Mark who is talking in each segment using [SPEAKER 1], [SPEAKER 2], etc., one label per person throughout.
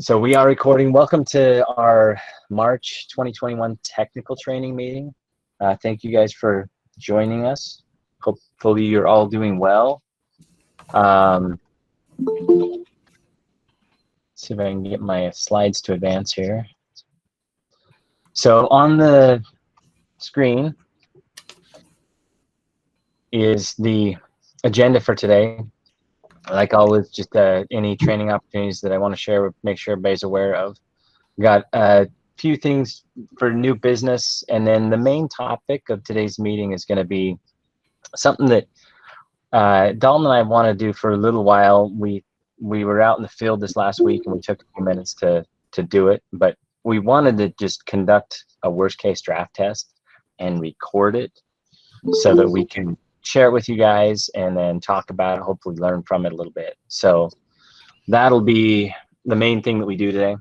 [SPEAKER 1] So we are recording. Welcome to our March 2021 technical training meeting. Thank you guys for joining us. Hopefully you're all doing well. See if I can get my slides to advance here. So on the screen is the agenda for today. Like always, just any training opportunities that I want to share, make sure everybody's aware of. We got a few things for new business, and then the main topic of today's meeting is going to be something that Dalton and I want to do for a little while. We were out in the field this last week, and we took a few minutes to do it, but we wanted to just conduct a worst case draft test and record it so that we can share it with you guys and then talk about it, hopefully learn from it a little bit. So that'll be the main thing that we do today.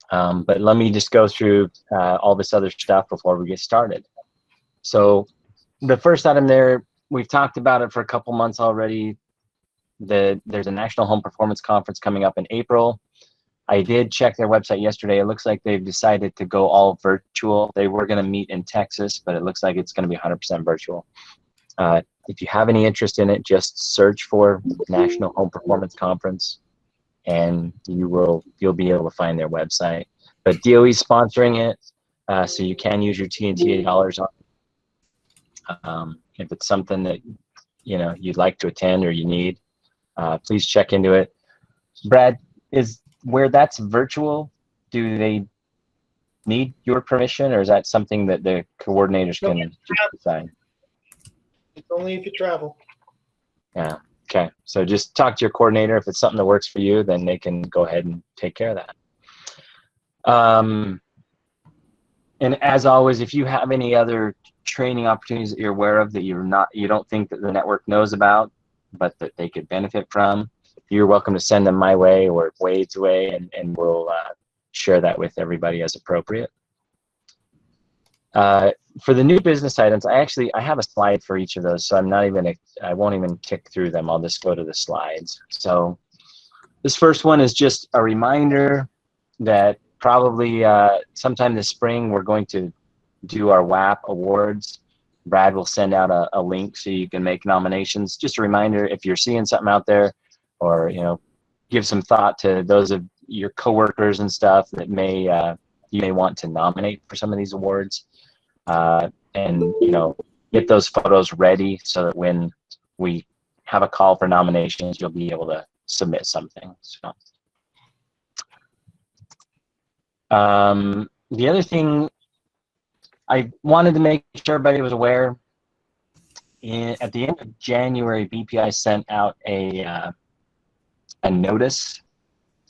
[SPEAKER 1] But let me just go through all this other stuff before we get started. So the first item there, we've talked about it for a couple months already. There's a National Home Performance Conference coming up in April. I did check their website yesterday. It looks like they've decided to go all virtual. They were going to meet in Texas, but it looks like it's going to be 100% virtual. If you have any interest in it, just search for National Home Performance Conference, and you'll be able to find their website. But DOE's sponsoring it, so you can use your TNTA dollars on it. If it's something that you'd like to attend or you need, please check into it. Brad, is where that's virtual, do they need your permission, or is that something that the coordinators can decide?
[SPEAKER 2] It's only if you travel.
[SPEAKER 1] Yeah. Okay. So just talk to your coordinator. If it's something that works for you, then they can go ahead and take care of that. And as always, if you have any other training opportunities that you're aware of that you don't think that the network knows about, but that they could benefit from, you're welcome to send them my way or Wade's way, and we'll share that with everybody as appropriate. For the new business items, I have a slide for each of those, so I won't even tick through them. I'll just go to the slides. So this first one is just a reminder that probably sometime this spring we're going to do our WAP awards. Brad will send out a link so you can make nominations. Just a reminder, if you're seeing something out there, or give some thought to those of your coworkers and stuff that you may want to nominate for some of these awards. And get those photos ready so that when we have a call for nominations, you'll be able to submit something. So, the other thing I wanted to make sure everybody was aware, at the end of January, BPI sent out a notice,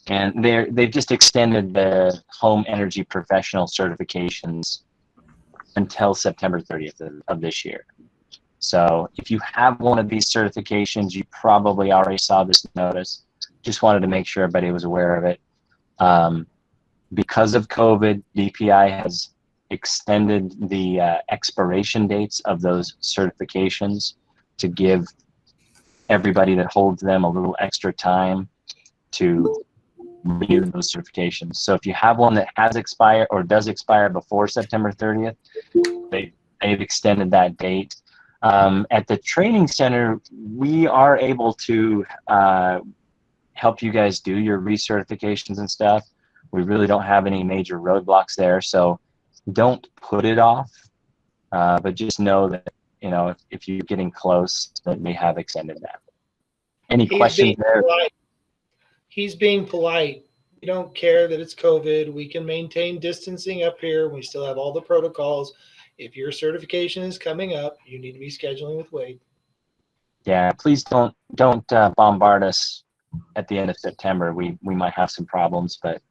[SPEAKER 1] and they've just extended the home energy professional certifications until September 30th of this year. So if you have one of these certifications, you probably already saw this notice. Just wanted to make sure everybody was aware of it. Because of COVID, BPI has extended the expiration dates of those certifications to give everybody that holds them a little extra time to renew those certifications. So if you have one that has expired or does expire before September 30th, they've extended that date. At the training center, we are able to help you guys do your recertifications and stuff. We really don't have any major roadblocks there, so don't put it off. But just know that if you're getting close, that they have extended that. Any questions there?
[SPEAKER 2] He's being polite. We don't care that it's COVID. We can maintain distancing up here. We still have all the protocols. If your certification is coming up, you need to be scheduling with Wade.
[SPEAKER 1] Yeah, please don't bombard us at the end of September. We might have some problems, but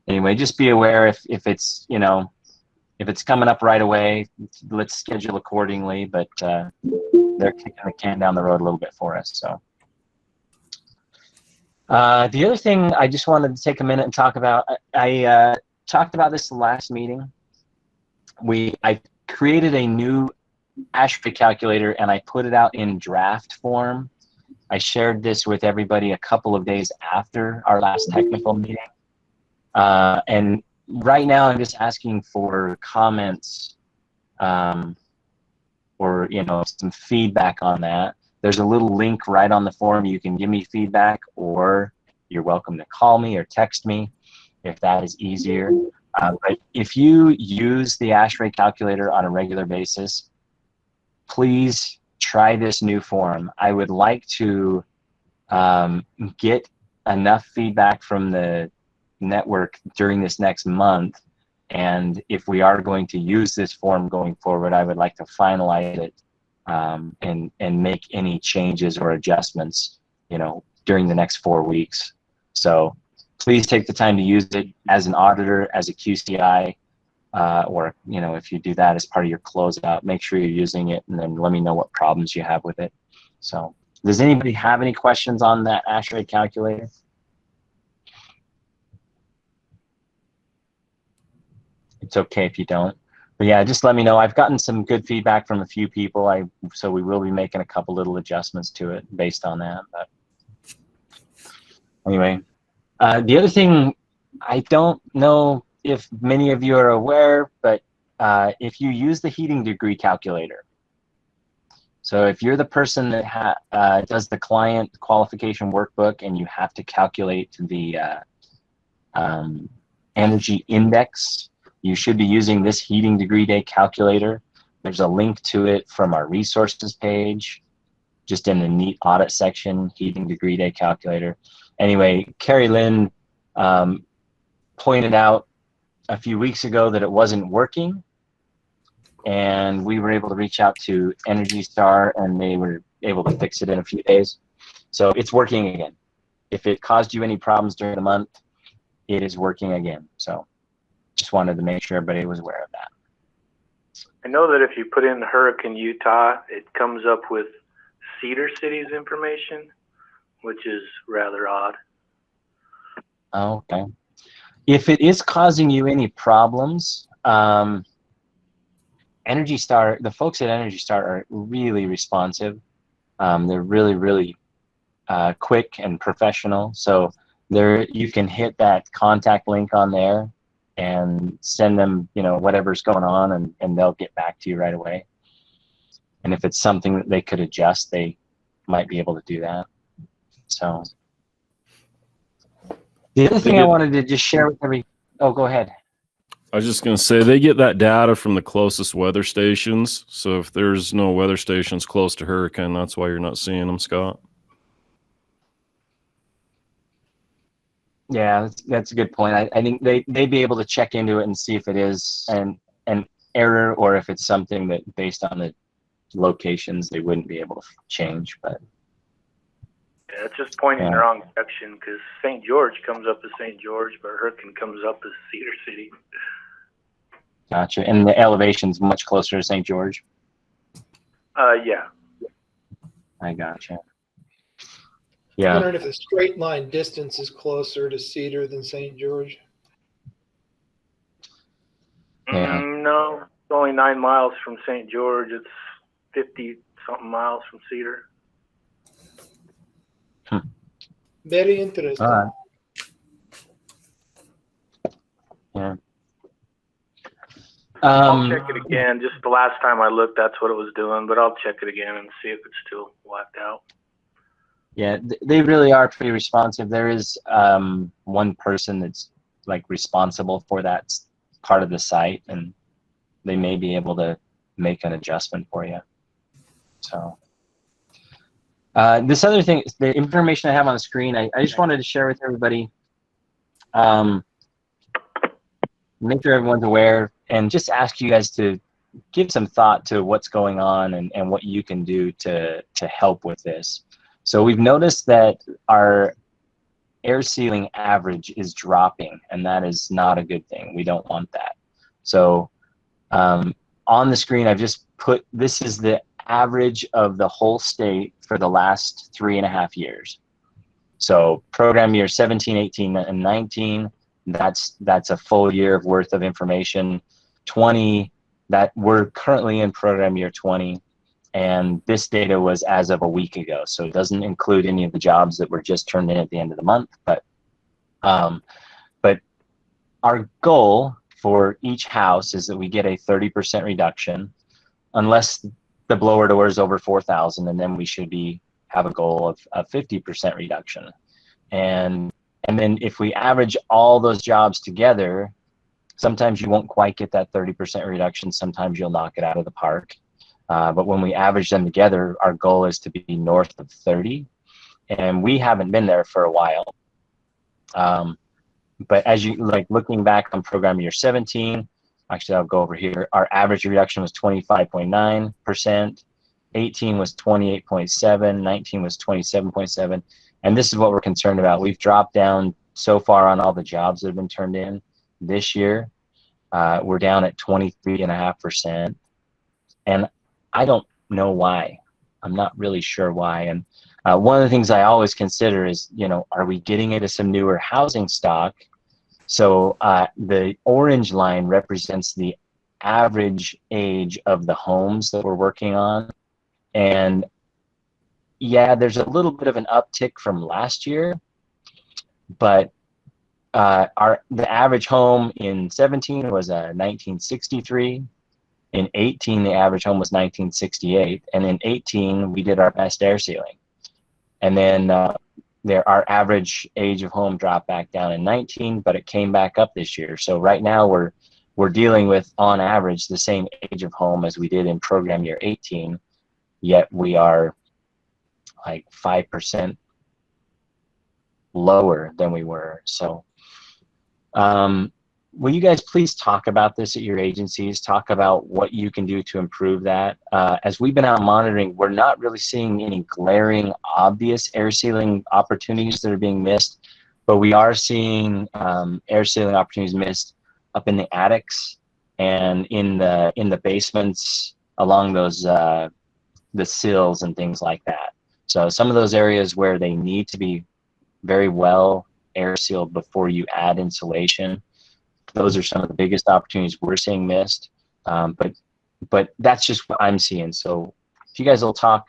[SPEAKER 1] anyway, just be aware if it's if it's coming up right away, let's schedule accordingly. But they're kicking the can down the road a little bit for us. So. The other thing I just wanted to take a minute and talk about, I talked about this last meeting. I created a new ASHRAE calculator and I put it out in draft form. I shared this with everybody a couple of days after our last technical meeting. And right now I'm just asking for comments or some feedback on that. There's a little link right on the form. You can give me feedback, or you're welcome to call me or text me if that is easier. But if you use the ASHRAE calculator on a regular basis, please try this new form. I would like to get enough feedback from the network during this next month, and if we are going to use this form going forward, I would like to finalize it and make any changes or adjustments during the next 4 weeks. So please take the time to use it as an auditor, as a QCI, or if you do that as part of your closeout, make sure you're using it, and then let me know what problems you have with it. So does anybody have any questions on that ASHRAE calculator? It's okay if you don't. But yeah, just let me know. I've gotten some good feedback from a few people. So we will be making a couple little adjustments to it based on that. But anyway, the other thing, I don't know if many of you are aware, but if you use the heating degree calculator, so if you're the person that does the client qualification workbook and you have to calculate the energy index, you should be using this heating degree day calculator. There's a link to it from our resources page, just in the neat audit section, heating degree day calculator. Anyway, Carrie Lynn pointed out a few weeks ago that it wasn't working, and we were able to reach out to Energy Star, and they were able to fix it in a few days. So it's working again. If it caused you any problems during the month, it is working again. So just wanted to make sure everybody was aware of that.
[SPEAKER 3] I know that if you put in Hurricane Utah, it comes up with Cedar City's information, which is rather odd.
[SPEAKER 1] Okay. If it is causing you any problems, Energy Star, the folks at Energy Star are really responsive. They're really, really quick and professional. So you can hit that contact link on there and send them, whatever's going on, and they'll get back to you right away. And if it's something that they could adjust, they might be able to do that. So the other thing I wanted to just share with oh, go ahead.
[SPEAKER 4] I was just going to say, they get that data from the closest weather stations. So if there's no weather stations close to hurricane, that's why you're not seeing them, Scott.
[SPEAKER 1] Yeah, that's a good point. I think they'd be able to check into it and see if it is an error, or if it's something that, based on the locations, they wouldn't be able to change. But
[SPEAKER 3] yeah, it's just pointing in the wrong direction, because St. George comes up as St. George, but Hurricane comes up as Cedar City.
[SPEAKER 1] Gotcha. And the elevation's much closer to St. George?
[SPEAKER 3] Yeah.
[SPEAKER 1] I gotcha.
[SPEAKER 2] Yeah. I'm wondering if the straight line distance is closer to Cedar than St. George.
[SPEAKER 1] Yeah.
[SPEAKER 3] No, it's only 9 miles from St. George. It's 50-something miles from Cedar.
[SPEAKER 2] Very interesting.
[SPEAKER 1] All right. Yeah.
[SPEAKER 3] I'll check it again. Just the last time I looked, that's what it was doing, but I'll check it again and see if it's still whacked out.
[SPEAKER 1] Yeah, they really are pretty responsive. There is one person that's responsible for that part of the site, and they may be able to make an adjustment for you. So this other thing, the information I have on the screen, I just wanted to share with everybody, make sure everyone's aware, and just ask you guys to give some thought to what's going on and what you can do to help with this. So we've noticed that our air sealing average is dropping, and that is not a good thing. We don't want that. So on the screen, I've just put, this is the average of the whole state for the last 3.5 years. So program year 17, 18, and 19, that's a full year worth of information. 20, that we're currently in program year 20, And this data was as of a week ago, so it doesn't include any of the jobs that were just turned in at the end of the month. But our goal for each house is that we get a 30% reduction, unless the blower door is over 4,000, and then we should have a goal of a 50% reduction. And then if we average all those jobs together, sometimes you won't quite get that 30% reduction. Sometimes you'll knock it out of the park. But when we average them together, our goal is to be north of 30. And we haven't been there for a while. But as you looking back on program year 17, actually I'll go over here. Our average reduction was 25.9%. 18 was 28.7. 19 was 27.7. And this is what we're concerned about. We've dropped down so far on all the jobs that have been turned in this year. We're down at 23.5%. And I don't know why. I'm not really sure why. And one of the things I always consider is, are we getting into some newer housing stock? So the orange line represents the average age of the homes that we're working on. And yeah, there's a little bit of an uptick from last year, but the average home in 17 was 1963. In 18, the average home was 1968, and in 18, we did our best air sealing. And then our average age of home dropped back down in 19, but it came back up this year. So right now we're dealing with, on average, the same age of home as we did in program year 18, yet we are like 5% lower than we were. So will you guys please talk about this at your agencies? Talk about what you can do to improve that. As we've been out monitoring, we're not really seeing any glaring, obvious air sealing opportunities that are being missed, but we are seeing air sealing opportunities missed up in the attics and in the basements along those the sills and things like that. So some of those areas where they need to be very well air sealed before you add insulation, those are some of the biggest opportunities we're seeing missed. But that's just what I'm seeing. So if you guys will talk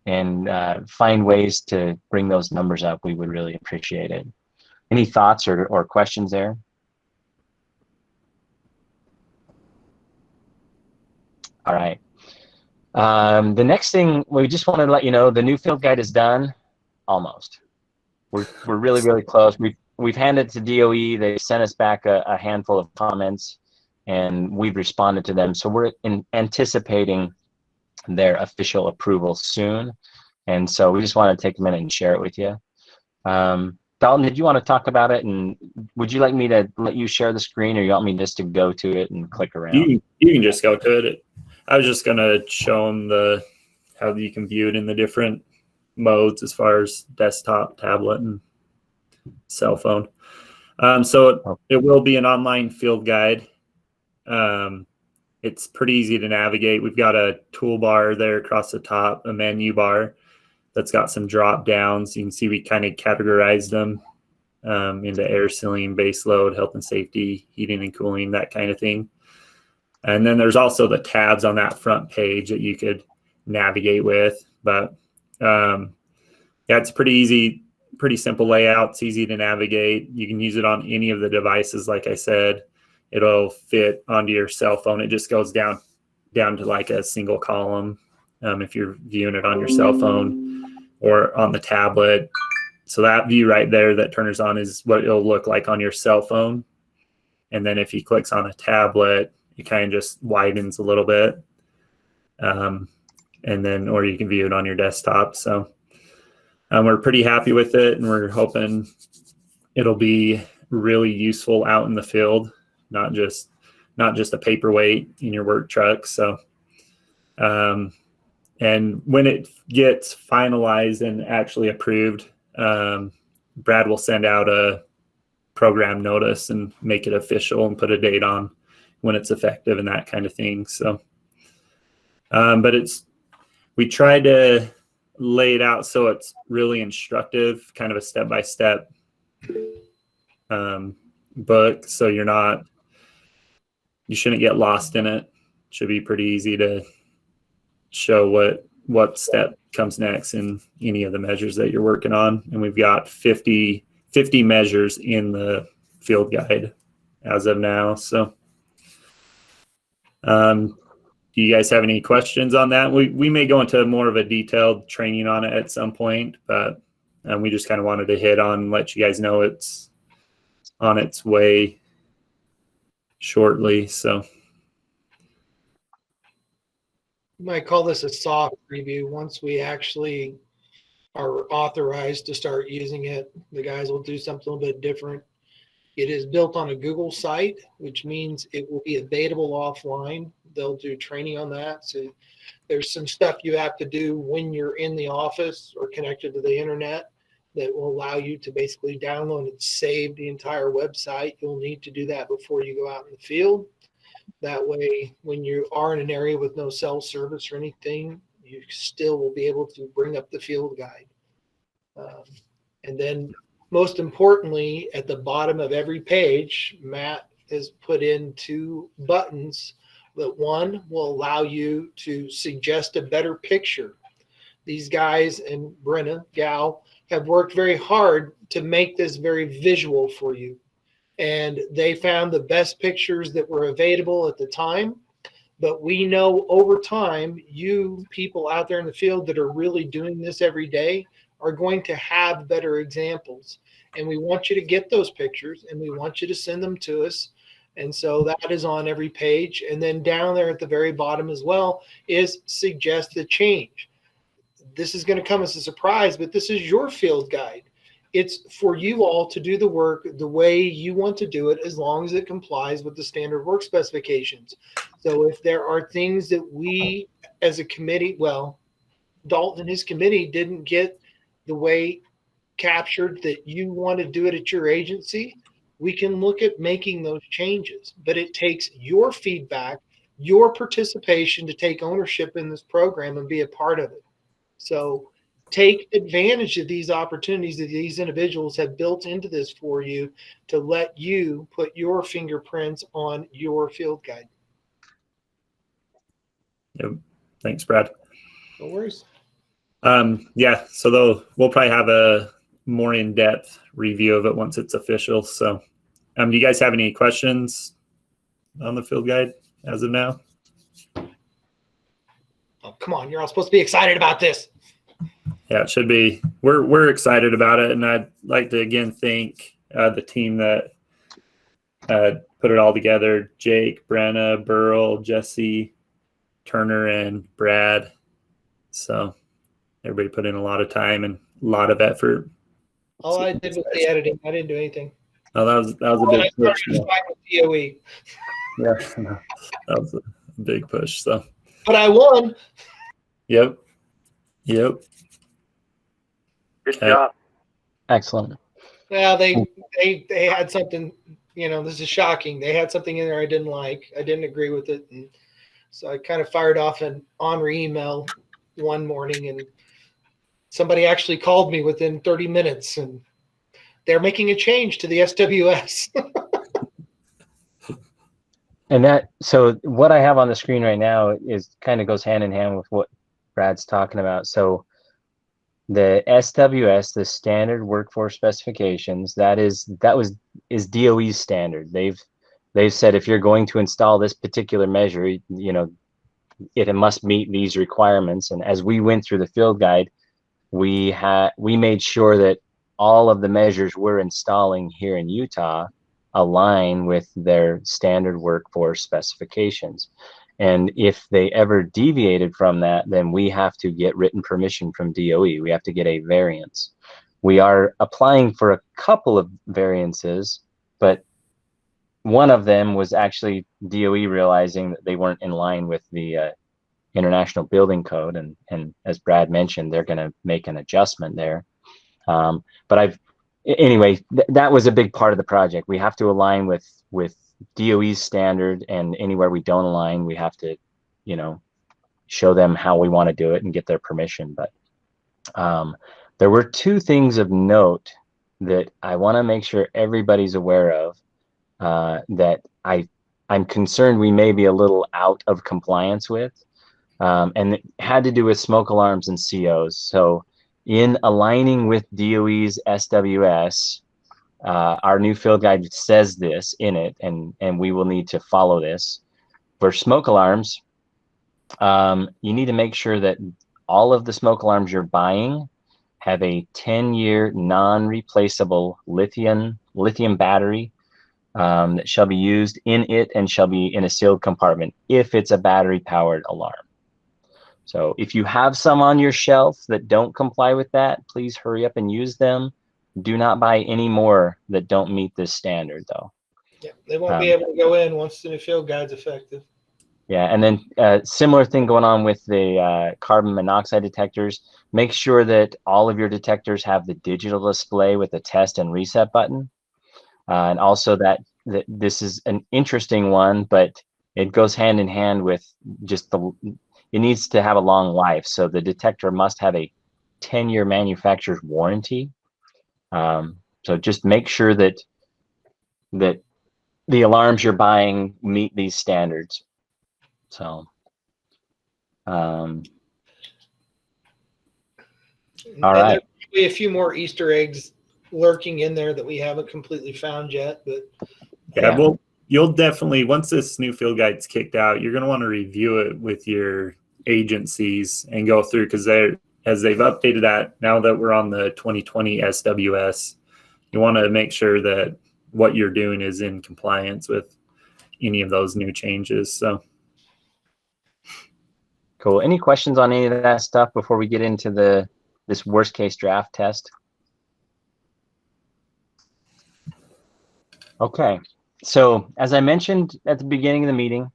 [SPEAKER 1] and find ways to bring those numbers up, we would really appreciate it. Any thoughts or questions there? All right. The next thing, we just want to let you know, the new field guide is done, almost. We're really, really close. We've handed it to DOE. They sent us back a handful of comments, and we've responded to them. So we're anticipating their official approval soon. And so we just want to take a minute and share it with you. Dalton, did you want to talk about it? And would you like me to let you share the screen, or you want me just to go to it and click around?
[SPEAKER 5] You can just go to it. I was just going to show them how you can view it in the different modes as far as desktop, tablet, and cell phone. So it will be an online field guide. It's pretty easy to navigate. We've got a toolbar there across the top, a menu bar that's got some drop downs. You can see we kind of categorized them into air sealing, base load, health and safety, heating and cooling, that kind of thing. And then there's also the tabs on that front page that you could navigate with. But yeah, it's pretty easy, pretty simple layout. It's easy to navigate. You can use it on any of the devices. Like I said, it'll fit onto your cell phone. It just goes down to like a single column if you're viewing it on your cell phone or on the tablet. So that view right there that Turner's on is what it'll look like on your cell phone. And then if he clicks on a tablet, it kind of just widens a little bit. And then, or you can view it on your desktop. So we're pretty happy with it, and we're hoping it'll be really useful out in the field, not just a paperweight in your work truck. So, and when it gets finalized and actually approved, Brad will send out a program notice and make it official and put a date on when it's effective and that kind of thing. So, but we try to lay it out so it's really instructive, kind of a step-by-step book. So you shouldn't get lost in it. Should be pretty easy to show what step comes next in any of the measures that you're working on. And we've got 50 measures in the field guide as of now. So do you guys have any questions on that? We may go into more of a detailed training on it at some point, but we just kind of wanted to hit on, let you guys know it's on its way shortly. So
[SPEAKER 2] You might call this a soft preview. Once we actually are authorized to start using it, the guys will do something a little bit different. It is built on a Google site, which means it will be available offline. They'll do training on that. So there's some stuff you have to do when you're in the office or connected to the internet that will allow you to basically download and save the entire website. You'll need to do that before you go out in the field. That way, when you are in an area with no cell service or anything, you still will be able to bring up the field guide. And then most importantly, at the bottom of every page, Matt has put in 2 buttons that one will allow you to suggest a better picture. These guys and Brenna, Gal, have worked very hard to make this very visual for you. And they found the best pictures that were available at the time. But we know over time, you people out there in the field that are really doing this every day are going to have better examples. And we want you to get those pictures and we want you to send them to us. And so that is on every page. And then down there at the very bottom as well is suggest a change. This is going to come as a surprise, but this is your field guide. It's for you all to do the work the way you want to do it, as long as it complies with the standard work specifications. So if there are things that we as a committee, well, Dalton and his committee didn't get the way captured that you want to do it at your agency, we can look at making those changes. But it takes your feedback, your participation to take ownership in this program and be a part of it. So take advantage of these opportunities that these individuals have built into this for you to let you put your fingerprints on your field guide.
[SPEAKER 5] Yep. Thanks, Brad.
[SPEAKER 2] No worries.
[SPEAKER 5] Yeah, so we'll probably have a more in-depth review of it once it's official. So do you guys have any questions on the field guide as of now?
[SPEAKER 2] Oh, come on, you're all supposed to be excited about this.
[SPEAKER 5] Yeah, it should be. We're excited about it, and I'd like to again thank the team that put it all together: Jake, Brenna, Burl, Jesse, Turner, and Brad. So everybody put in a lot of time and a lot of effort.
[SPEAKER 2] All I did was the editing. I didn't do anything.
[SPEAKER 5] Oh, that was a big push.
[SPEAKER 2] DOE.
[SPEAKER 5] Yeah, that was a big push. So,
[SPEAKER 2] but I won.
[SPEAKER 5] Yep.
[SPEAKER 3] Good job.
[SPEAKER 1] Excellent.
[SPEAKER 2] Well, they had something, this is shocking. They had something in there I didn't like. I didn't agree with it. And so I kind of fired off an Henri email one morning, and somebody actually called me within 30 minutes, and they're making a change to the SWS.
[SPEAKER 1] And so what I have on the screen right now is kind of goes hand in hand with what Brad's talking about. So the SWS, the standard workforce specifications, is DOE's standard. They've said if you're going to install this particular measure, it must meet these requirements. And as we went through the field guide, we made sure that all of the measures we're installing here in Utah align with their standard workforce specifications. And if they ever deviated from that, then we have to get written permission from DOE. We have to get a variance. We are applying for a couple of variances, but one of them was actually DOE realizing that they weren't in line with the International Building Code. And as Brad mentioned, they're going to make an adjustment there. But that was a big part of the project. We have to align with DOE's standard, and anywhere we don't align, we have to, show them how we want to do it and get their permission. But there were 2 things of note that I want to make sure everybody's aware of, that I'm concerned we may be a little out of compliance with. and it had to do with smoke alarms and COs. So in aligning with DOE's SWS, our new field guide says this in it, and we will need to follow this. For smoke alarms, you need to make sure that all of the smoke alarms you're buying have a 10-year non-replaceable lithium battery that shall be used in it and shall be in a sealed compartment if it's a battery-powered alarm. So if you have some on your shelf that don't comply with that, please hurry up and use them. Do not buy any more that don't meet this standard, though.
[SPEAKER 2] Yeah, they won't be able to go in once the new field guide's effective.
[SPEAKER 1] Yeah, and then similar thing going on with the carbon monoxide detectors. Make sure that all of your detectors have the digital display with the test and reset button. And also that this is an interesting one, but it goes hand in hand with just it needs to have a long life. So the detector must have a 10-year manufacturer's warranty. So just make sure that the alarms you're buying meet these standards. So, all right.
[SPEAKER 2] There'll be a few more Easter eggs lurking in there that we haven't completely found yet, but
[SPEAKER 5] yeah. Well, you'll definitely, once this new field guide's kicked out, you're going to want to review it with your agencies and go through, because as they've updated that, now that we're on the 2020 SWS, you want to make sure that what you're doing is in compliance with any of those new changes. So
[SPEAKER 1] cool. Any questions on any of that stuff before we get into this worst case draft test? Okay. So as I mentioned at the beginning of the meeting,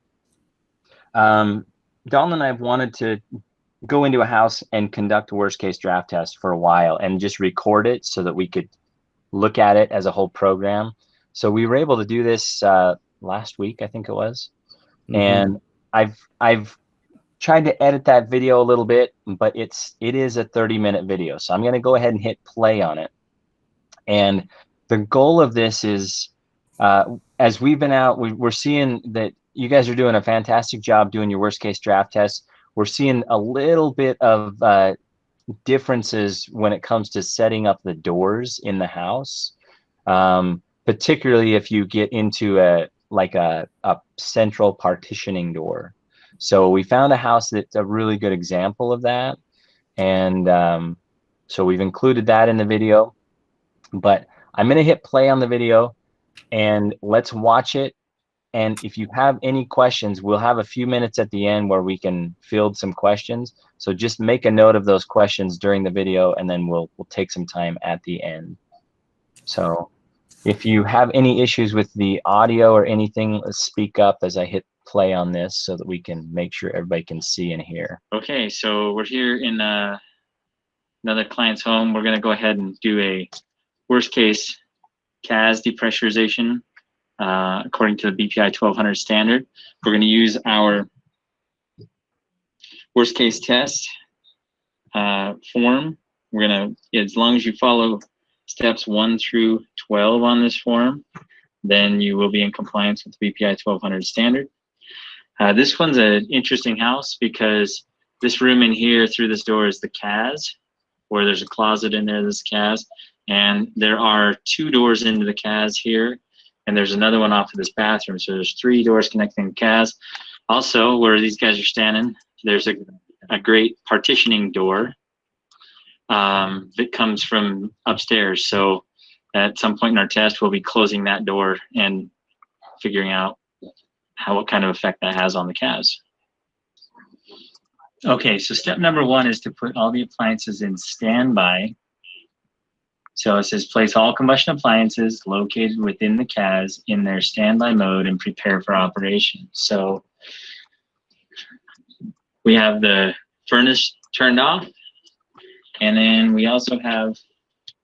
[SPEAKER 1] Dalton and I have wanted to go into a house and conduct a worst case draft test for a while and just record it so that we could look at it as a whole program. So we were able to do this last week, I think it was. And I've tried to edit that video a little bit, but it is a 30-minute video. So I'm going to go ahead and hit play on it. And the goal of this is, as we've been out, we're seeing that you guys are doing a fantastic job doing your worst case draft test. We're seeing a little bit of differences when it comes to setting up the doors in the house, particularly if you get into a central partitioning door. So we found a house that's a really good example of that, and so we've included that in the video. But I'm going to hit play on the video and let's watch it. And if you have any questions, we'll have a few minutes at the end where we can field some questions. So just make a note of those questions during the video, and then we'll take some time at the end. So if you have any issues with the audio or anything, speak up as I hit play on this so that we can make sure everybody can see and hear. Okay, so we're here in another client's home. We're going to go ahead and do a worst case CAS depressurization according to the BPI 1200 standard. We're going to use our worst case test form. We're going to, as long as you follow steps 1 through 12 on this form, then you will be in compliance with the BPI 1200 standard. This one's an interesting house because this room in here through this door is the CAS, where there's a closet in there, this CAS, and there are 2 doors into the CAS here, and there's another one off of this bathroom. So there's 3 doors connecting the CAS. Also, where these guys are standing, there's a great partitioning door that comes from upstairs. So at some point in our test, we'll be closing that door and figuring out what kind of effect that has on the CAS. Okay, so step number 1 is to put all the appliances in standby. So it says place all combustion appliances located within the CAS in their standby mode and prepare for operation. So we have the furnace turned off, and then we also have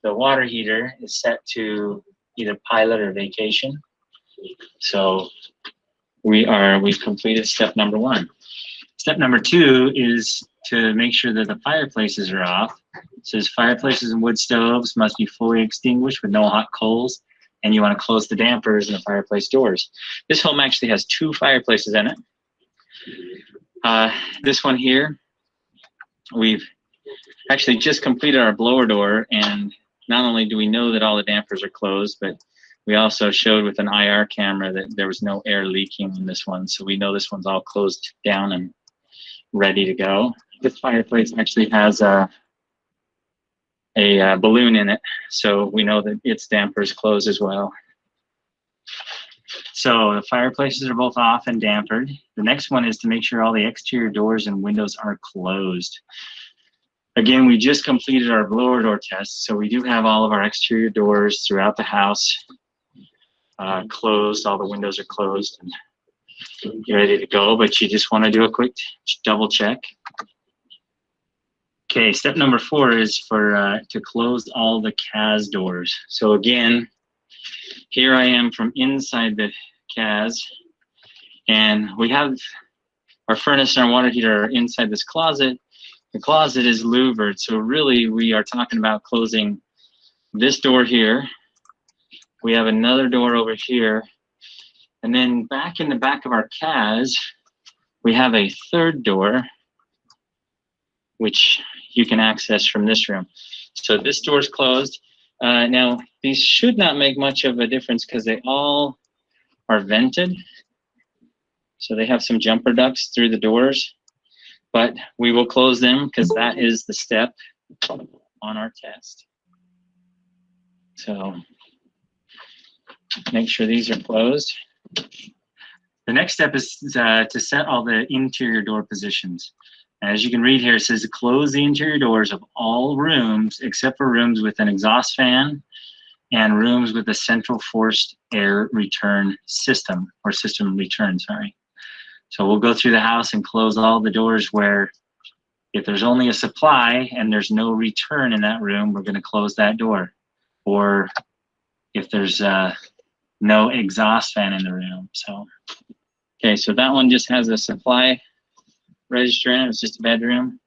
[SPEAKER 1] the water heater is set to either pilot or vacation. So we've completed step number 1. Step number 2 is to make sure that the fireplaces are off. It says fireplaces and wood stoves must be fully extinguished with no hot coals, and you want to close the dampers and the fireplace doors. This home actually has 2 fireplaces in it.
[SPEAKER 6] This one here, we've actually just completed our blower door, and not only do we know that all the dampers are closed, but we also showed with an IR camera that there was no air leaking in this one. So we know this one's all closed down and ready to go. This fireplace actually has a balloon in it, so we know that its damper is closed as well. So the fireplaces are both off and dampered. The next one is to make sure all the exterior doors and windows are closed. Again, we just completed our blower door test, so we do have all of our exterior doors throughout the house closed. All the windows are closed and you're ready to go, but you just want to do a quick double check. Okay, step number 4 is to close all the CAS doors. So again, here I am from inside the CAS, and we have our furnace and our water heater are inside this closet. The closet is louvered, so really we are talking about closing this door here. We have another door over here, and then back in the back of our CAS, we have a third door, which you can access from this room. So this door is closed. Now, these should not make much of a difference because they all are vented. So they have some jumper ducts through the doors, but we will close them because that is the step on our test. So make sure these are closed. The next step is to set all the interior door positions. As you can read here, it says to close the interior doors of all rooms except for rooms with an exhaust fan and rooms with a central forced air return system, or system return, sorry. So we'll go through the house and close all the doors where if there's only a supply and there's no return in that room, we're going to close that door. Or if there's no exhaust fan in the room. So, okay, so that one just has a supply register in it. It's just a bedroom.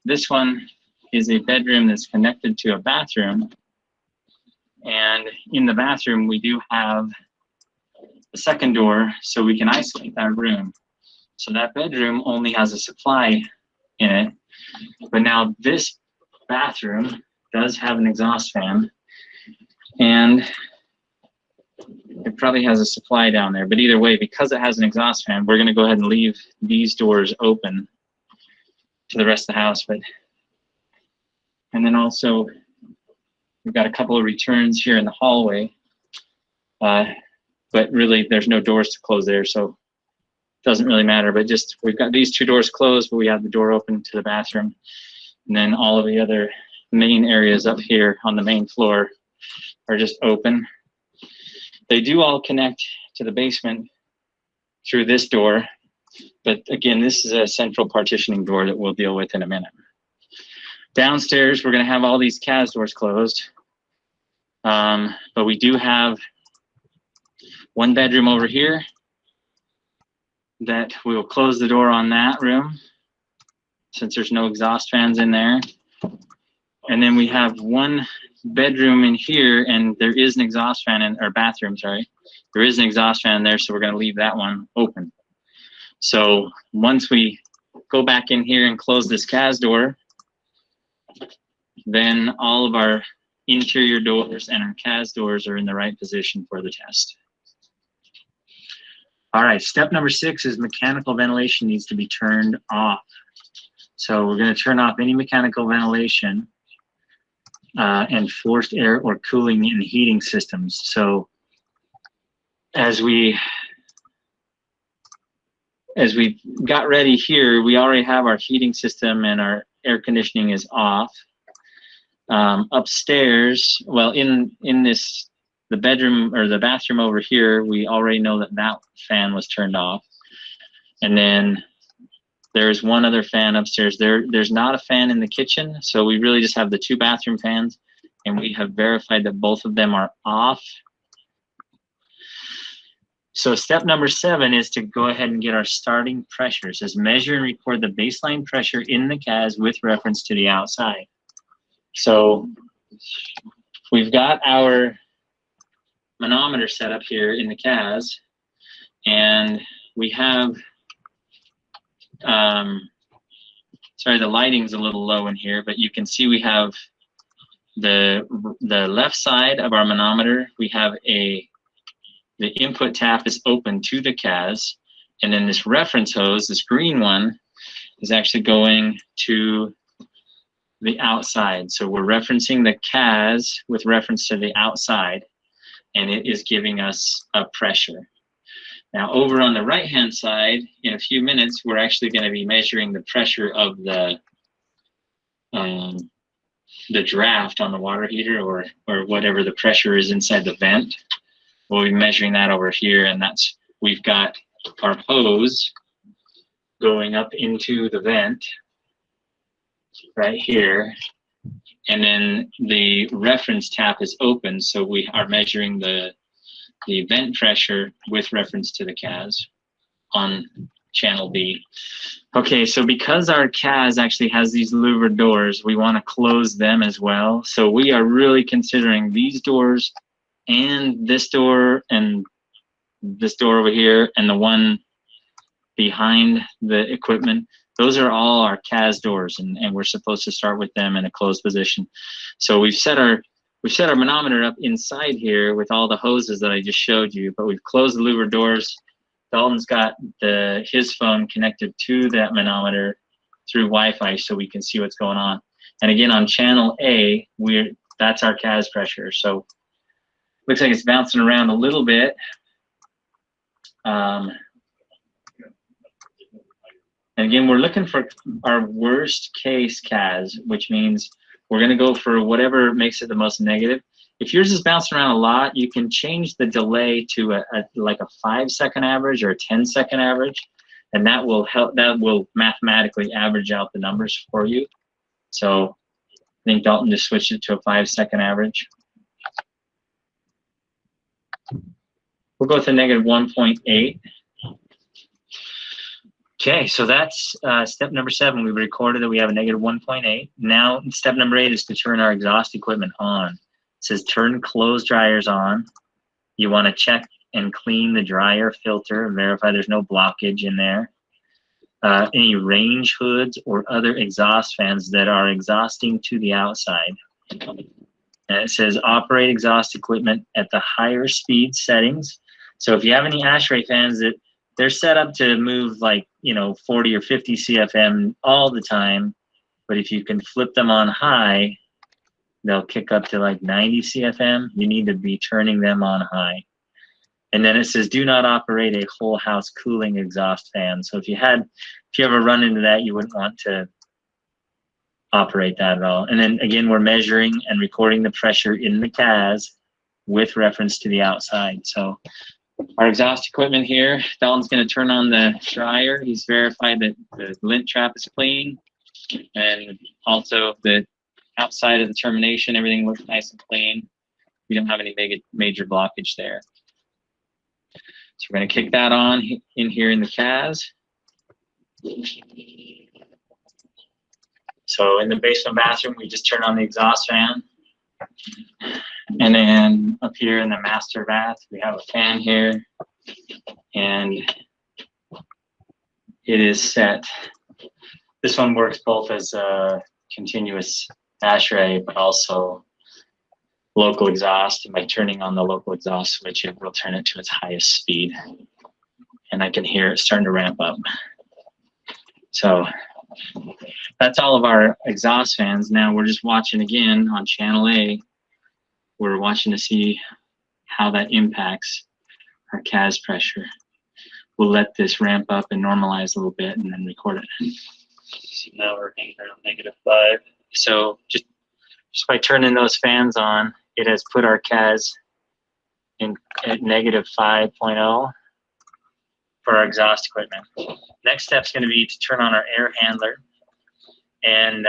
[SPEAKER 6] This one is a bedroom that's connected to a bathroom. And in the bathroom, we do have a second door so we can isolate that room. So that bedroom only has a supply in it. But now this bathroom does have an exhaust fan, and it probably has a supply down there. But either way, because it has an exhaust fan, we're going to go ahead and leave these doors open to the rest of the house. And then also, we've got a couple of returns here in the hallway. But really, there's no doors to close there, so it doesn't really matter. But just, we've got these 2 doors closed, but we have the door open to the bathroom. And then all of the other main areas up here on the main floor are just open. They do all connect to the basement through this door, but again, this is a central partitioning door that we'll deal with in a minute. Downstairs, we're going to have all these CAS doors closed, but we do have one bedroom over here that we will close the door on that room since there's no exhaust fans in there. And then we have one bedroom in here, and there is an exhaust fan in our bathroom, sorry. There is an exhaust fan in there, so we're going to leave that one open. So once we go back in here and close this CAS door, then all of our interior doors and our CAS doors are in the right position for the test. All right, step number 6 is mechanical ventilation needs to be turned off. So we're going to turn off any mechanical ventilation and forced air or cooling and heating systems. So as we got ready here, we already have our heating system and our air conditioning is off. Upstairs, well, in the bedroom or the bathroom over here, we already know that that fan was turned off. And then there's one other fan upstairs. There's not a fan in the kitchen, so we really just have the 2 bathroom fans, and we have verified that both of them are off. So step number 7 is to go ahead and get our starting pressure. It says measure and record the baseline pressure in the CAS with reference to the outside. So we've got our manometer set up here in the CAS, and we have sorry, the lighting's a little low in here, but you can see we have the left side of our manometer. We have the input tap is open to the CAS, and then this reference hose, this green one, is actually going to the outside. So we're referencing the CAS with reference to the outside, and it is giving us a pressure. Now over on the right hand side, in a few minutes, we're actually going to be measuring the pressure of the draft on the water heater, or whatever the pressure is inside the vent. We'll be measuring that over here, and we've got our hose going up into the vent right here, and then the reference tap is open, so we are measuring the vent pressure with reference to the CAS on channel B. Okay, so because our CAS actually has these louvered doors, we want to close them as well. So we are really considering these doors and this door over here and the one behind the equipment. Those are all our CAS doors, and we're supposed to start with them in a closed position. So we've set our manometer up inside here with all the hoses that I just showed you, but we've closed the louvered doors. Dalton's got his phone connected to that manometer through Wi-Fi, so we can see what's going on. And again, on channel A, that's our CAS pressure. So looks like it's bouncing around a little bit. And again, we're looking for our worst case CAS, which means we're going to go for whatever makes it the most negative. If yours is bouncing around a lot, you can change the delay to like a 5-second average or a 10-second average, and that will help. That will mathematically average out the numbers for you. So I think Dalton just switched it to a 5-second average. We'll go with a negative 1.8. Okay, so that's step number 7. We've recorded that we have a negative 1.8. Now, step number 8 is to turn our exhaust equipment on. It says turn clothes dryers on. You want to check and clean the dryer filter and verify there's no blockage in there. Any range hoods or other exhaust fans that are exhausting to the outside. And it says operate exhaust equipment at the higher speed settings. So if you have any ASHRAE fans that they're set up to move like, 40 or 50 CFM all the time, but if you can flip them on high, they'll kick up to like 90 CFM. You need to be turning them on high. And then it says do not operate a whole house cooling exhaust fan. So if you ever run into that, you wouldn't want to operate that at all. And then again, we're measuring and recording the pressure in the CAS with reference to the outside. So our exhaust equipment here, Dalton's going to turn on the dryer. He's verified that the lint trap is clean, and also the outside of the termination, everything looks nice and clean. We don't have any major blockage there. So we're going to kick that on in here in the CAS. So in the basement bathroom, we just turn on the exhaust fan. And then up here in the master bath, we have a fan here, and it is set. This one works both as a continuous ASHRAE, but also local exhaust. And by turning on the local exhaust switch, it will turn it to its highest speed. And I can hear it starting to ramp up. So that's all of our exhaust fans. Now we're just watching again on channel A. We're watching to see how that impacts our CAS pressure. We'll let this ramp up and normalize a little bit and then record it. So now we're hanging around -5. So just by turning those fans on, it has put our CAS at -5.0 for our exhaust equipment. Next step is going to be to turn on our air handler. And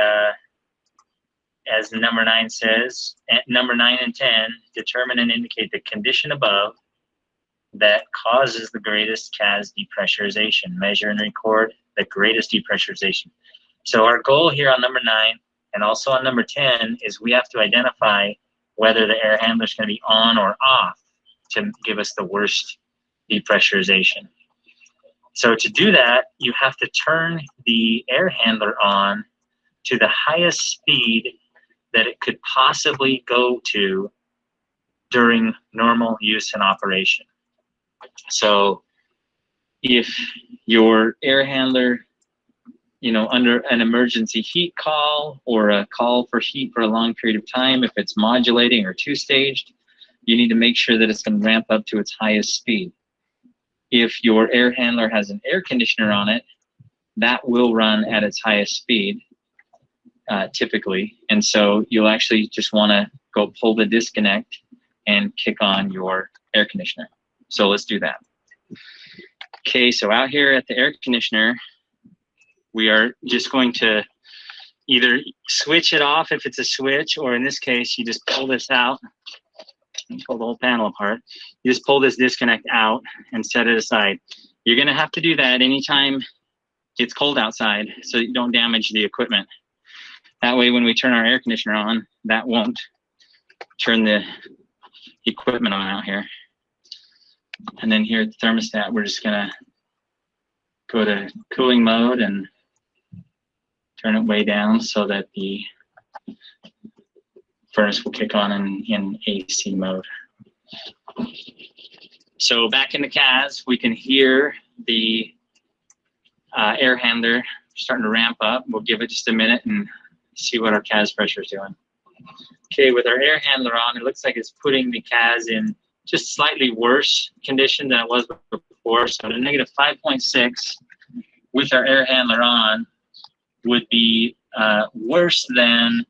[SPEAKER 6] as number 9 says, number 9 and 10, determine and indicate the condition above that causes the greatest CAS depressurization. Measure and record the greatest depressurization. So our goal here on number 9 and also on number 10 is we have to identify whether the air handler is going to be on or off to give us the worst depressurization. So to do that, you have to turn the air handler on to the highest speed that it could possibly go to during normal use and operation. So if your air handler, under an emergency heat call or a call for heat for a long period of time, if it's modulating or two-staged, you need to make sure that it's going to ramp up to its highest speed. If your air handler has an air conditioner on it, that will run at its highest speed, typically. And so you'll actually just want to go pull the disconnect and kick on your air conditioner. So let's do that. Okay, so out here at the air conditioner, we are just going to either switch it off if it's a switch, or in this case, you just pull this out and pull the whole panel apart. You just pull this disconnect out and set it aside. You're gonna have to do that anytime it's cold outside so that you don't damage the equipment. That way, when we turn our air conditioner on, that won't turn the equipment on out here. And then here at the thermostat, we're just gonna go to cooling mode and turn it way down so that the furnace will kick on in AC mode. So back in the CAS, we can hear the air handler starting to ramp up. We'll give it just a minute and see what our CAS pressure is doing. Okay, with our air handler on, it looks like it's putting the CAS in just slightly worse condition than it was before. So the negative 5.6 with our air handler on would be worse than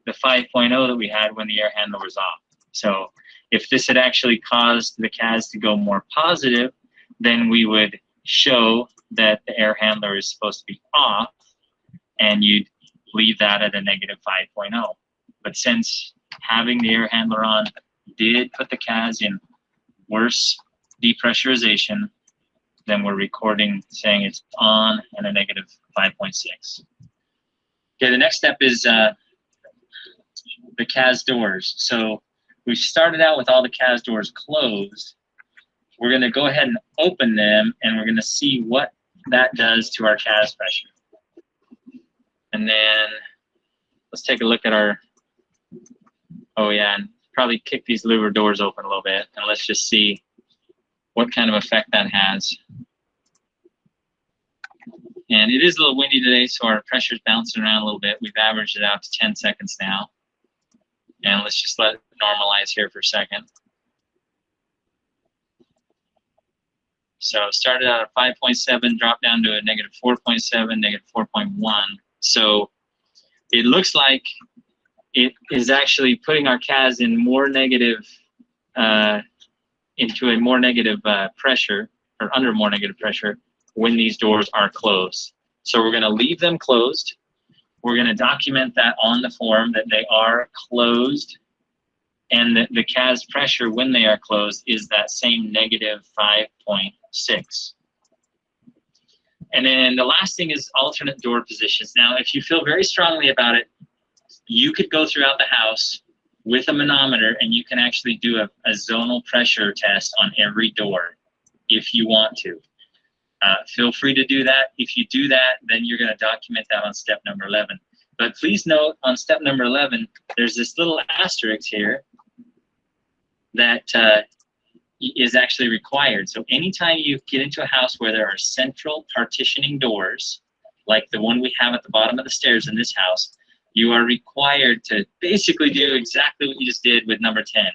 [SPEAKER 6] the 5.0 that we had when the air handler was off. So if this had actually caused the CAS to go more positive, then we would show that the air handler is supposed to be off, and you'd leave that at a negative 5.0. But since having the air handler on did put the CAS in worse depressurization, then we're recording saying it's on and a negative 5.6. Okay, the next step is the CAS doors. So we started out with all the CAS doors closed. We're going to go ahead and open them, and we're going to see what that does to our CAS pressure. And then let's take a look at our, oh yeah, and probably kick these louver doors open a little bit, and let's just see what kind of effect that has. And it is a little windy today, so our pressure's bouncing around a little bit. We've averaged it out to 10 seconds now. And let's just let it normalize here for a second. So started out at 5.7, dropped down to a negative 4.7, negative 4.1. So it looks like it is actually putting our CAS in more negative, into a more negative pressure, or under more negative pressure, when these doors are closed. So we're going to leave them closed. We're going to document that on the form that they are closed, and that the CAS pressure when they are closed is that same negative 5.6. And then the last thing is alternate door positions. Now, if you feel very strongly about it, you could go throughout the house with a manometer, and you can actually do a zonal pressure test on every door if you want to. Feel free to do that. If you do that, then you're going to document that on step number 11. But please note, on step number 11, there's this little asterisk here that is actually required. So anytime you get into a house where there are central partitioning doors, like the one we have at the bottom of the stairs in this house, you are required to basically do exactly what you just did with number 10.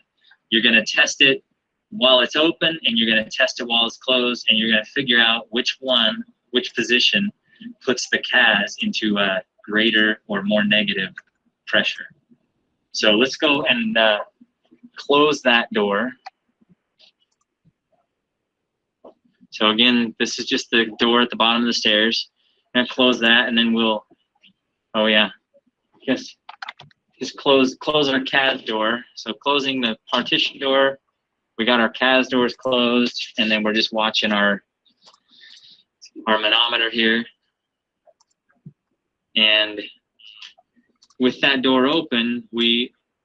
[SPEAKER 6] You're going to test it while it's open, and you're going to test it while it's closed, and you're going to figure out which position puts the CAS into a greater or more negative pressure. So let's go and close that door. So again, this is just the door at the bottom of the stairs. I'm going to close that, and then we'll, oh yeah, just close our CAS door. So closing the partition door, we got our CAS doors closed, and then we're just watching our manometer here. And with that door open,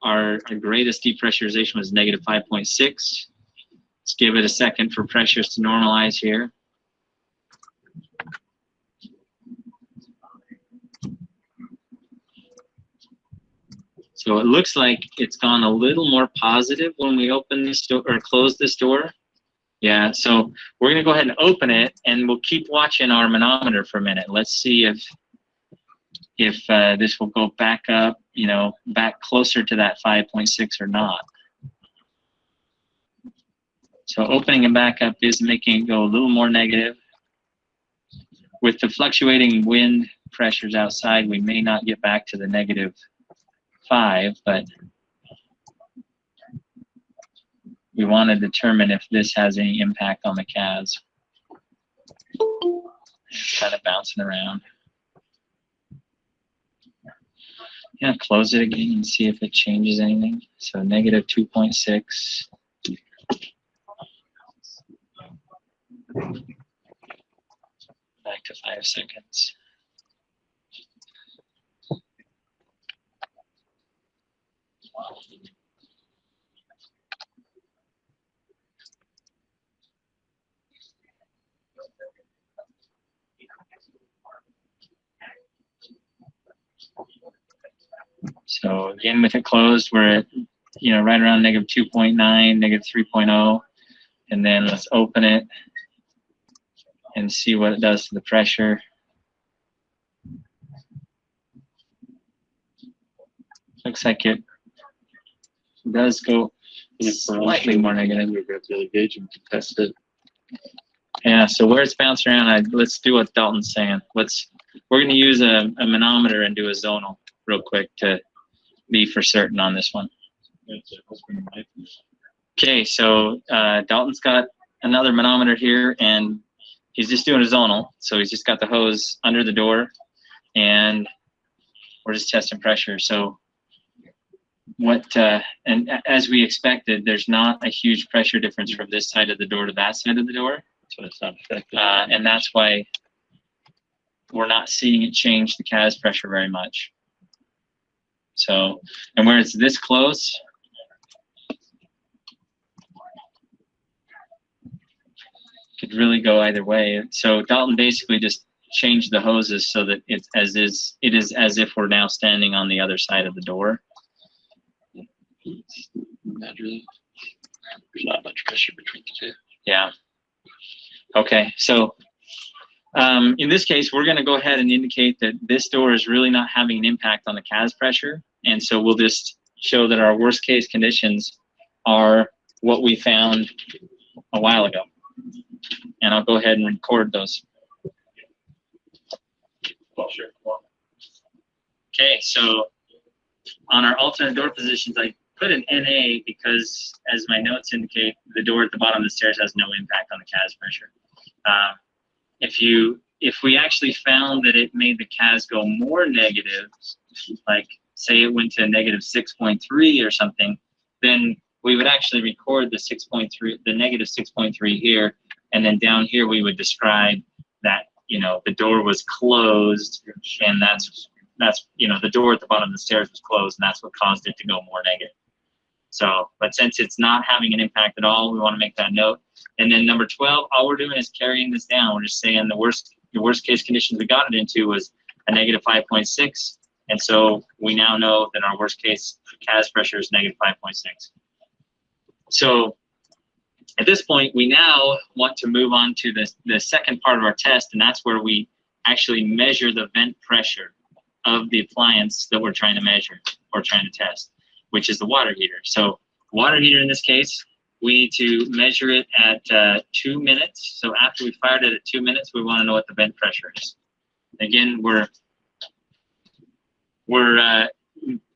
[SPEAKER 6] our greatest depressurization was negative 5.6. Let's give it a second for pressures to normalize here. So it looks like it's gone a little more positive when we open this door or close this door. Yeah, so we're going to go ahead and open it, and we'll keep watching our manometer for a minute. Let's see if this will go back up, you know, back closer to that 5.6 or not. So opening it back up is making it go a little more negative. With the fluctuating wind pressures outside, we may not get back to the -5, but we want to determine if this has any impact on the CAS. Kind of bouncing around. Yeah, close it again and see if it changes anything. So -2.6. Back to 5 seconds. So again, with it closed, we're at, you know, right around -2.9, -3.0, and then let's open it and see what it does to the pressure. Looks like it does go slightly more negative.
[SPEAKER 7] We've got the other gauge and test it.
[SPEAKER 6] Yeah, so where it's bouncing around, let's do what Dalton's saying. We're going to use a manometer and do a zonal real quick to be for certain on this one. Okay, so Dalton's got another manometer here, and he's just doing a zonal. So he's just got the hose under the door, and we're just testing pressure. So and as we expected, there's not a huge pressure difference from this side of the door to that side of the door.
[SPEAKER 7] So it's not affected.
[SPEAKER 6] And that's why we're not seeing it change the CAS pressure very much. So, and where it's this close, could really go either way. So Dalton basically just changed the hoses so that it is as if we're now standing on the other side of the door.
[SPEAKER 7] Not really. There's not much pressure between the two.
[SPEAKER 6] Yeah. Okay, so in this case, we're going to go ahead and indicate that this door is really not having an impact on the CAS pressure. And so we'll just show that our worst case conditions are what we found a while ago. And I'll go ahead and record those.
[SPEAKER 7] Well, sure.
[SPEAKER 6] Okay, so on our alternate door positions, I put an NA because, as my notes indicate, the door at the bottom of the stairs has no impact on the CAS pressure. If we actually found that it made the CAS go more negative, like say it went to -6.3 or something, then we would actually record the -6.3 here, and then down here we would describe that, you know, the door was closed, and that's you know, the door at the bottom of the stairs was closed, and that's what caused it to go more negative. So, but since it's not having an impact at all, we want to make that note. And then number 12, all we're doing is carrying this down. We're just saying the worst case conditions we got it into was a -5.6. And so we now know that our worst case CAS pressure is -5.6. So at this point, we now want to move on to the second part of our test, and that's where we actually measure the vent pressure of the appliance that we're trying to measure or trying to test, which is the water heater. So water heater in this case, we need to measure it at 2 minutes. So after we fired it at 2 minutes, we want to know what the vent pressure is. Again, we're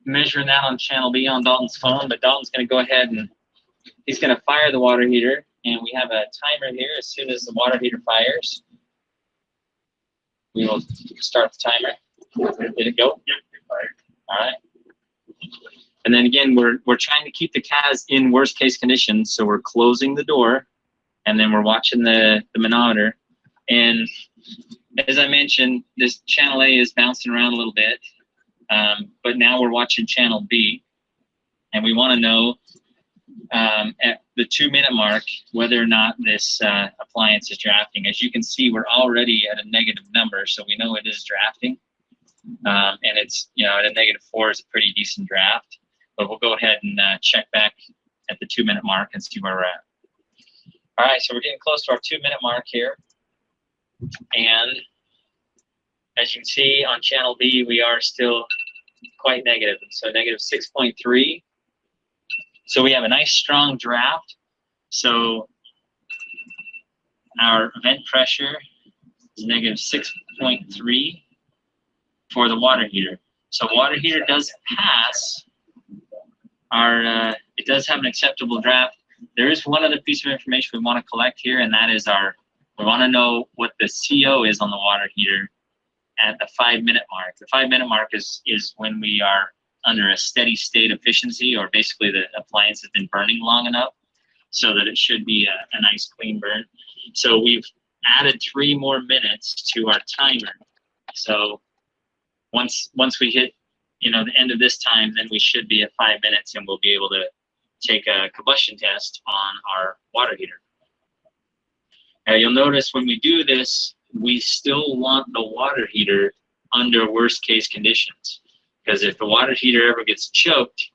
[SPEAKER 6] measuring that on channel B on Dalton's phone, but Dalton's going to go ahead and he's going to fire the water heater, and we have a timer here. As soon as the water heater fires, we will start the timer. Did it go?
[SPEAKER 7] Yep, it fired.
[SPEAKER 6] All right. And then again, we're trying to keep the CAS in worst case conditions, so we're closing the door, and then we're watching the manometer. And as I mentioned, this channel A is bouncing around a little bit, but now we're watching channel B, and we want to know at the 2 minute mark whether or not this appliance is drafting. As you can see, we're already at a negative number, so we know it is drafting. And it's, you know, at a -4 is a pretty decent draft. but we'll go ahead and check back at the 2-minute mark and see where we're at. All right, so we're getting close to our 2-minute mark here. And as you can see on channel B, we are still quite negative. So negative 6.3. So we have a nice strong draft. So our vent pressure is negative 6.3 for the water heater. So water heater does pass our, it does have an acceptable draft. There is one other piece of information we want to collect here, and that is we want to know what the CO is on the water heater at the 5-minute mark. The 5-minute mark is when we are under a steady state efficiency, or basically the appliance has been burning long enough so that it should be a nice clean burn. So we've added 3 more minutes to our timer. So once we hit, the end of this time, then we should be at 5 minutes, and we'll be able to take a combustion test on our water heater. Now you'll notice when we do this, we still want the water heater under worst case conditions, because if the water heater ever gets choked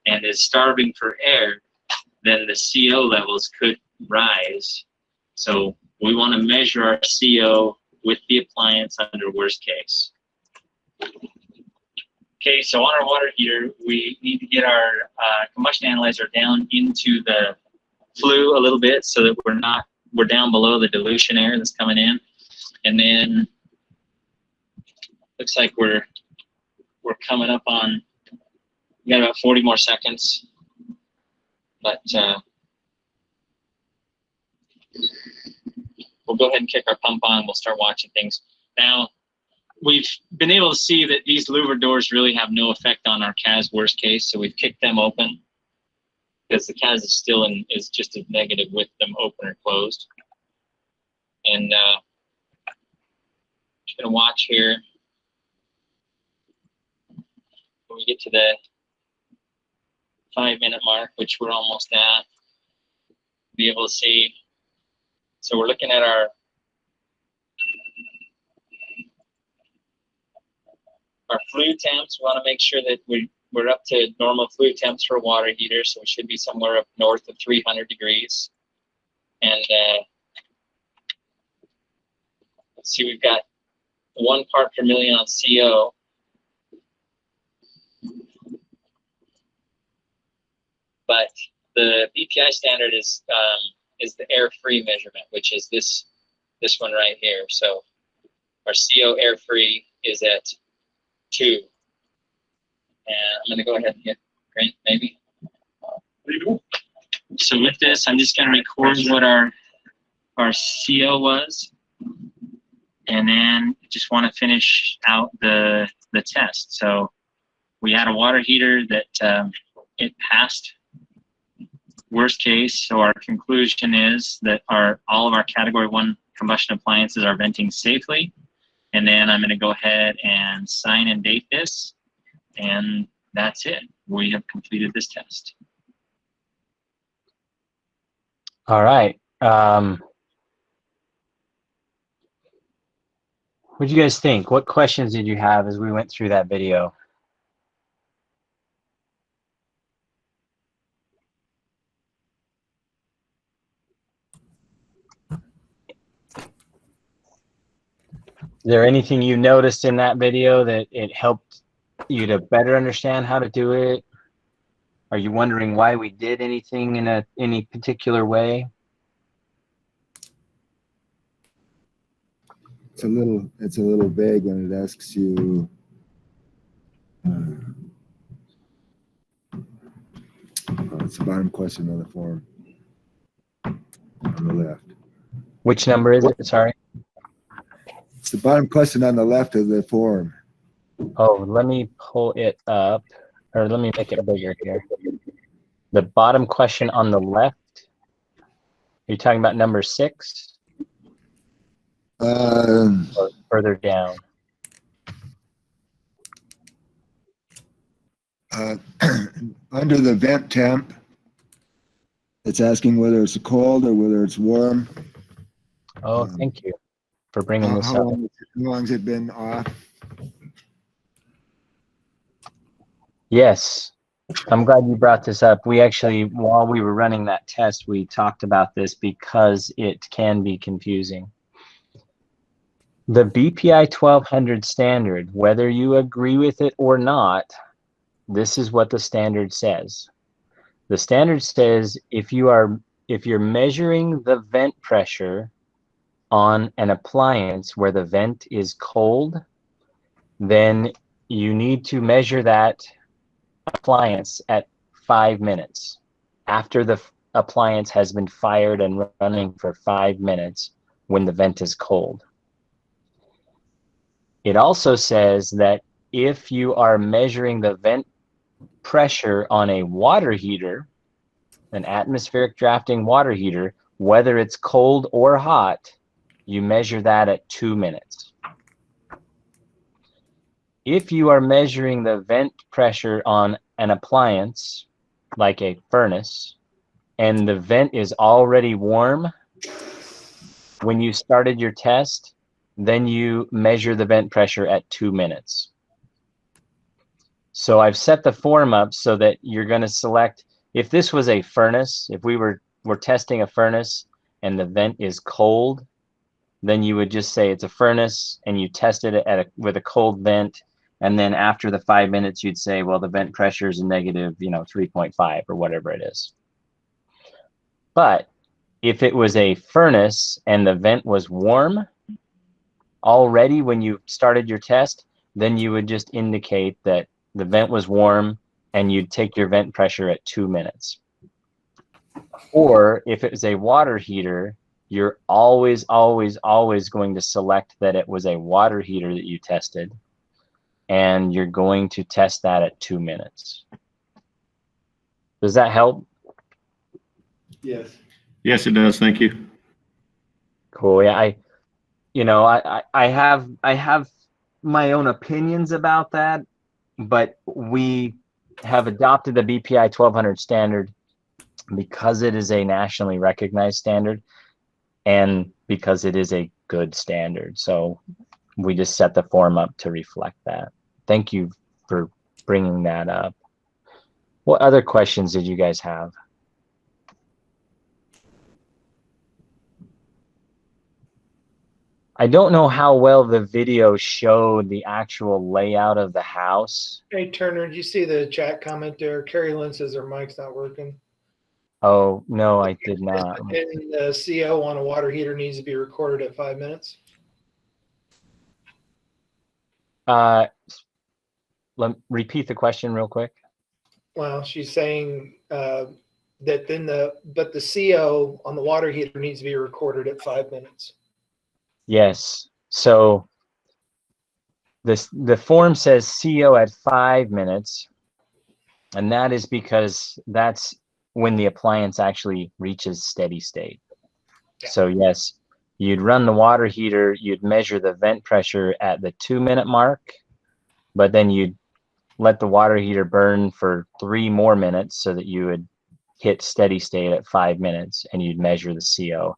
[SPEAKER 6] and is starving for air, then the CO levels could rise. So we want to measure our CO with the appliance under worst case. Okay, so on our water heater, we need to get our combustion analyzer down into the flue a little bit so that we're down below the dilution air that's coming in. And then looks like we're coming up on, we got about 40 more seconds, but we'll go ahead and kick our pump on. We'll start watching things. Now, we've been able to see that these louver doors really have no effect on our CAS worst case, so we've kicked them open because the CAS is still is just as negative with them open or closed. And just gonna watch here when we get to the 5-minute mark, which we're almost at. Be able to see. So we're looking at our flue temps. We want to make sure that we're up to normal flue temps for a water heater, so we should be somewhere up north of 300 degrees. And let's see, we've got 1 part per million on CO. But the BPI standard is the air-free measurement, which is this one right here. So our CO air-free is at 2. And I'm going to go ahead and hit print, maybe. So with this, I'm just going to record what our CO was, and then just want to finish out the test. So we had a water heater that it passed worst case. So our conclusion is that all of our category 1 combustion appliances are venting safely. And then I'm going to go ahead and sign and date this, and that's it. We have completed this test.
[SPEAKER 1] All right. What did you guys think? What questions did you have as we went through that video? Is there anything you noticed in that video that it helped you to better understand how to do it? Are you wondering why we did anything in any particular way?
[SPEAKER 8] It's a little vague when it asks you it's the bottom question on the form on the left.
[SPEAKER 1] Which number is it? Sorry.
[SPEAKER 8] It's the bottom question on the left of the form.
[SPEAKER 1] Oh, let me pull it up, or let me make it bigger here. The bottom question on the left. Are you talking about number 6? Or further down?
[SPEAKER 8] Under the vent temp, it's asking whether it's cold or whether it's warm.
[SPEAKER 1] Oh, thank you for bringing this up.
[SPEAKER 8] How long has it been off?
[SPEAKER 1] Yes. I'm glad you brought this up. We actually, while we were running that test, we talked about this because it can be confusing. The BPI 1200 standard, whether you agree with it or not, this is what the standard says. The standard says if you're measuring the vent pressure on an appliance where the vent is cold, then you need to measure that appliance at 5 minutes after the appliance has been fired and running for 5 minutes when the vent is cold. It also says that if you are measuring the vent pressure on a water heater, an atmospheric drafting water heater, whether it's cold or hot, you measure that at 2 minutes. If you are measuring the vent pressure on an appliance, like a furnace, and the vent is already warm when you started your test, then you measure the vent pressure at 2 minutes. So I've set the form up so that you're going to select, if this was a furnace, if we're testing a furnace and the vent is cold, then you would just say it's a furnace and you tested it with a cold vent. And then after the 5 minutes, you'd say, well, the vent pressure is negative, 3.5 or whatever it is. But if it was a furnace and the vent was warm already when you started your test, then you would just indicate that the vent was warm and you'd take your vent pressure at 2 minutes. Or if it was a water heater, you're always, always, always going to select that it was a water heater that you tested, and you're going to test that at 2 minutes. Does that help?
[SPEAKER 2] Yes.
[SPEAKER 9] Yes, it does. Thank you.
[SPEAKER 1] Cool. Yeah, I have my own opinions about that, but we have adopted the BPI 1200 standard because it is a nationally recognized standard and because it is a good standard. So we just set the form up to reflect that. Thank you for bringing that up. What other questions did you guys have? I don't know how well the video showed the actual layout of the house.
[SPEAKER 2] Hey, Turner, did you see the chat comment there? Carrie Lynn says her mic's not working.
[SPEAKER 1] Oh, no, I did not.
[SPEAKER 2] And the CO on a water heater needs to be recorded at 5 minutes.
[SPEAKER 1] Repeat the question real quick.
[SPEAKER 2] Well, she's saying that then the CO on the water heater needs to be recorded at 5 minutes.
[SPEAKER 1] Yes. So the form says CO at 5 minutes, and that is because that's when the appliance actually reaches steady state.
[SPEAKER 2] Yeah.
[SPEAKER 1] So yes, you'd run the water heater, you'd measure the vent pressure at the 2 minute mark, but then you'd let the water heater burn for 3 more minutes so that you would hit steady state at 5 minutes, and you'd measure the CO.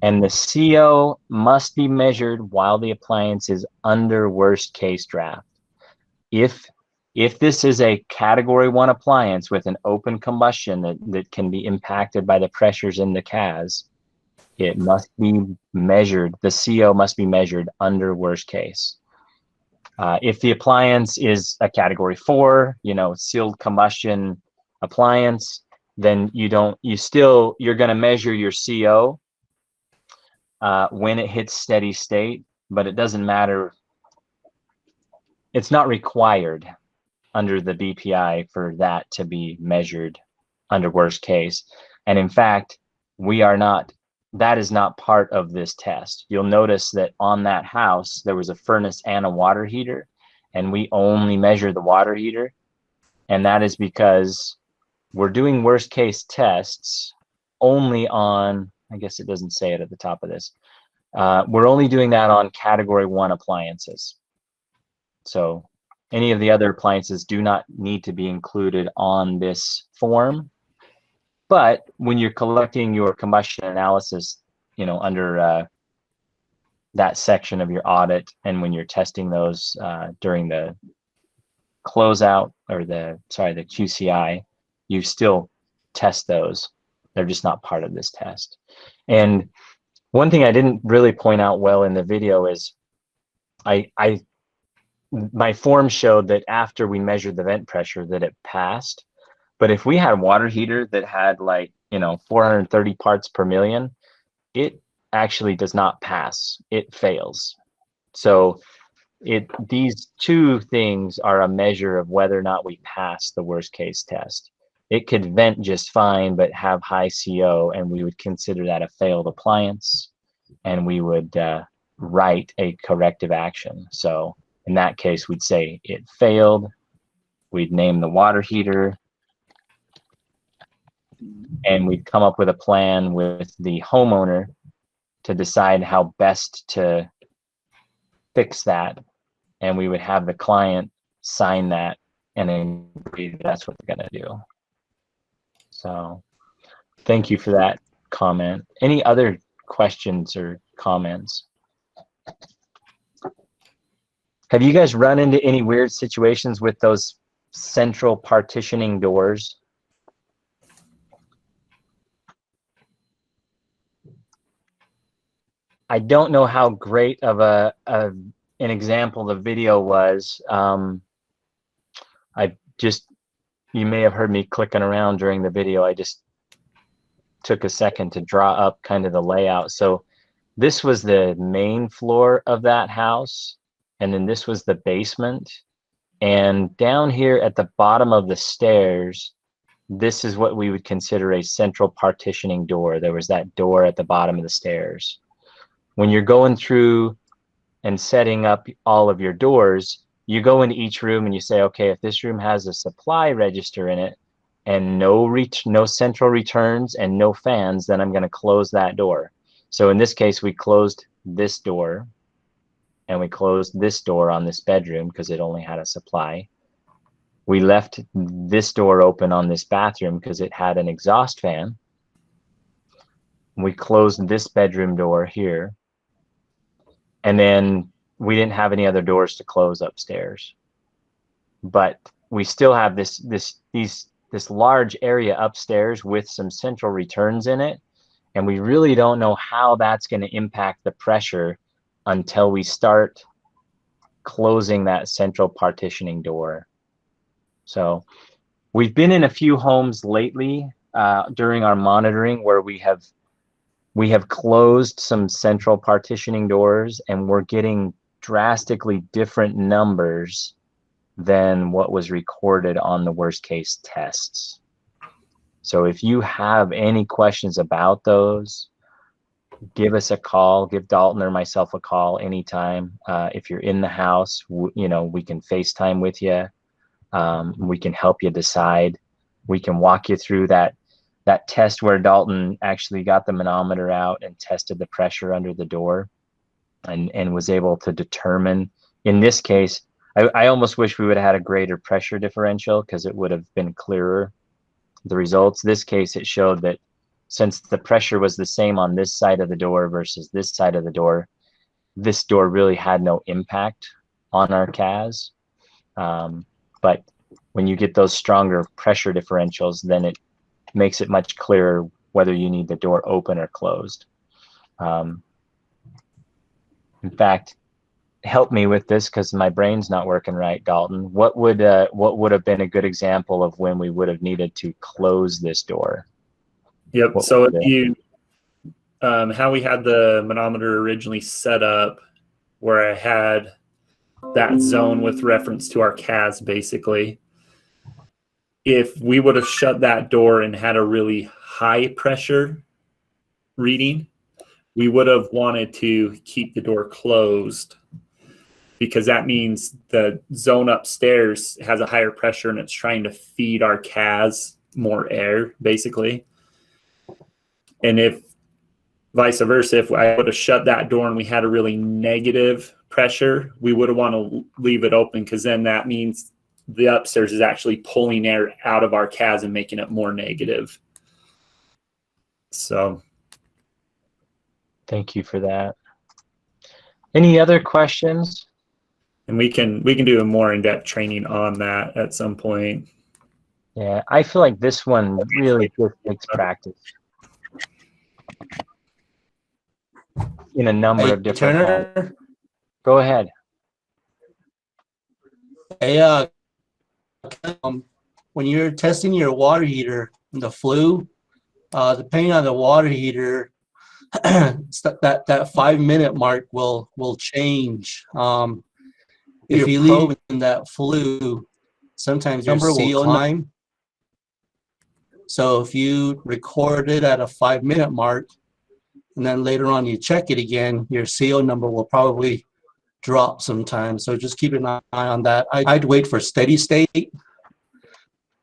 [SPEAKER 1] And the CO must be measured while the appliance is under worst case draft. If this is a category 1 appliance with an open combustion that can be impacted by the pressures in the CAS, it must be measured, the CO must be measured under worst case. If the appliance is a category 4, sealed combustion appliance, then you're going to measure your CO when it hits steady state, but it doesn't matter. It's not required under the BPI for that to be measured under worst case. And in fact, that is not part of this test. You'll notice that on that house, there was a furnace and a water heater, and we only measure the water heater. And that is because we're doing worst case tests only on, I guess it doesn't say it at the top of this. We're only doing that on category 1 appliances. So any of the other appliances do not need to be included on this form. But when you're collecting your combustion analysis, under that section of your audit, and when you're testing those during the closeout or the QCI, you still test those. They're just not part of this test. And one thing I didn't really point out well in the video is my form showed that after we measured the vent pressure that it passed. But if we had a water heater that had 430 parts per million, it actually does not pass. It fails. So these two things are a measure of whether or not we pass the worst case test. It could vent just fine, but have high CO, and we would consider that a failed appliance, and we would write a corrective action. So in that case, we'd say it failed. We'd name the water heater, and we'd come up with a plan with the homeowner to decide how best to fix that. And we would have the client sign that and agree that's what they're going to do. So thank you for that comment. Any other questions or comments? Have you guys run into any weird situations with those central partitioning doors? I don't know how great of an example the video was. You may have heard me clicking around during the video. I just took a second to draw up kind of the layout. So this was the main floor of that house, and then this was the basement. And down here at the bottom of the stairs, this is what we would consider a central partitioning door. There was that door at the bottom of the stairs. When you're going through and setting up all of your doors, you go into each room and you say, okay, if this room has a supply register in it and no central returns and no fans, then I'm going to close that door. So in this case, we closed this door and we closed this door on this bedroom because it only had a supply. We left this door open on this bathroom because it had an exhaust fan. We closed this bedroom door here. And then we didn't have any other doors to close upstairs. But we still have this large area upstairs with some central returns in it. And we really don't know how that's going to impact the pressure until we start closing that central partitioning door. So we've been in a few homes lately during our monitoring where we have closed some central partitioning doors, and we're getting drastically different numbers than what was recorded on the worst case tests. So if you have any questions about those, give us a call, give Dalton or myself a call anytime. If you're in the house, we can FaceTime with you. We can help you decide. We can walk you through that test where Dalton actually got the manometer out and tested the pressure under the door and was able to determine. In this case, I almost wish we would have had a greater pressure differential because it would have been clearer, the results. This case, it showed that since the pressure was the same on this side of the door versus this side of the door, this door really had no impact on our CAS. But when you get those stronger pressure differentials, then it makes it much clearer whether you need the door open or closed. In fact, help me with this because my brain's not working right, Dalton. What would have been a good example of when we would have needed to close this door?
[SPEAKER 5] Yep. So if you, how we had the manometer originally set up, where I had that zone with reference to our CAS, basically. If we would have shut that door and had a really high pressure reading, we would have wanted to keep the door closed because that means the zone upstairs has a higher pressure and it's trying to feed our CAS more air, basically. And if vice versa, if I would have shut that door and we had a really negative pressure, we would have wanted to leave it open because then that means the upstairs is actually pulling air out of our CAS and making it more negative. So
[SPEAKER 1] thank you for that. Any other questions?
[SPEAKER 5] And we can do a more in-depth training on that at some point.
[SPEAKER 1] Yeah, I feel like this one really just takes practice in a number of different ways.
[SPEAKER 10] Turner,
[SPEAKER 1] Go ahead.
[SPEAKER 10] hey, when you're testing your water heater in the flue, depending on the water heater, that 5-minute mark will change. If you leave in that flue, sometimes your number will climb. So if you record it at a 5-minute mark, and then later on you check it again, your CO number will probably drop sometime. So just keep an eye on that. I'd wait for steady state,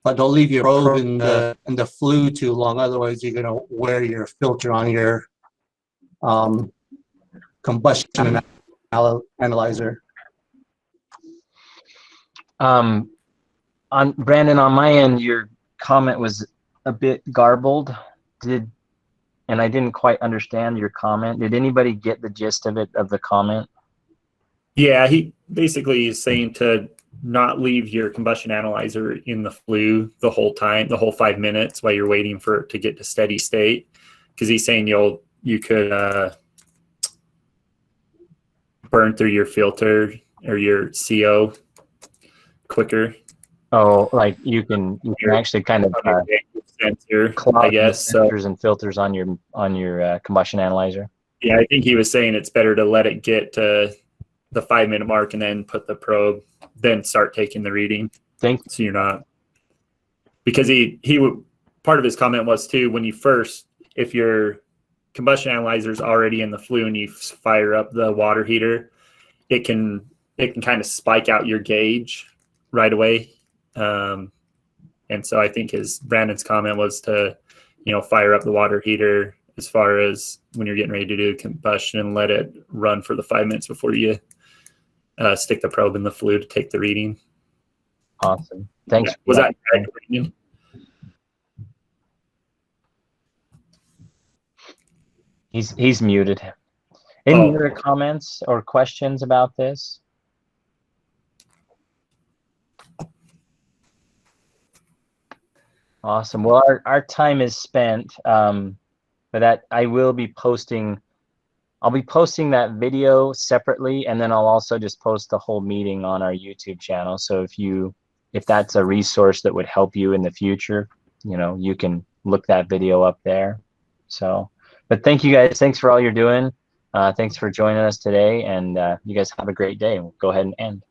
[SPEAKER 10] but don't leave your probe in the flue too long. Otherwise, you're gonna wear your filter on your combustion analyzer.
[SPEAKER 1] On Brandon, on my end, your comment was a bit garbled. And I didn't quite understand your comment. Did anybody get the gist of it, of the comment?
[SPEAKER 5] Yeah, he basically is saying to not leave your combustion analyzer in the flue the whole time, the whole 5 minutes while you're waiting for it to get to steady state. Because he's saying you could burn through your filter or your CO quicker.
[SPEAKER 1] Oh, like you can actually kind of
[SPEAKER 5] sensor,
[SPEAKER 1] clog
[SPEAKER 5] I guess.
[SPEAKER 1] the sensors and filters on your combustion analyzer.
[SPEAKER 5] Yeah, I think he was saying it's better to let it get to the 5-minute mark and then put the probe, then start taking the reading. So you're not, because he part of his comment was too, when you first, if your combustion analyzer is already in the flue and you fire up the water heater, it can kind of spike out your gauge right away. And so I think Brandon's comment was to, fire up the water heater as far as when you're getting ready to do combustion and let it run for the 5 minutes before you stick the probe in the flue to take the reading.
[SPEAKER 1] Awesome. Thanks.
[SPEAKER 5] Yeah. Was that correct?
[SPEAKER 1] He's muted. Any other comments or questions about this? Awesome. Well, our time is spent, but that I will be posting. I'll be posting that video separately, and then I'll also just post the whole meeting on our YouTube channel. So if that's a resource that would help you in the future, you can look that video up there. So, but thank you guys. Thanks for all you're doing. Thanks for joining us today, and you guys have a great day. We'll go ahead and end.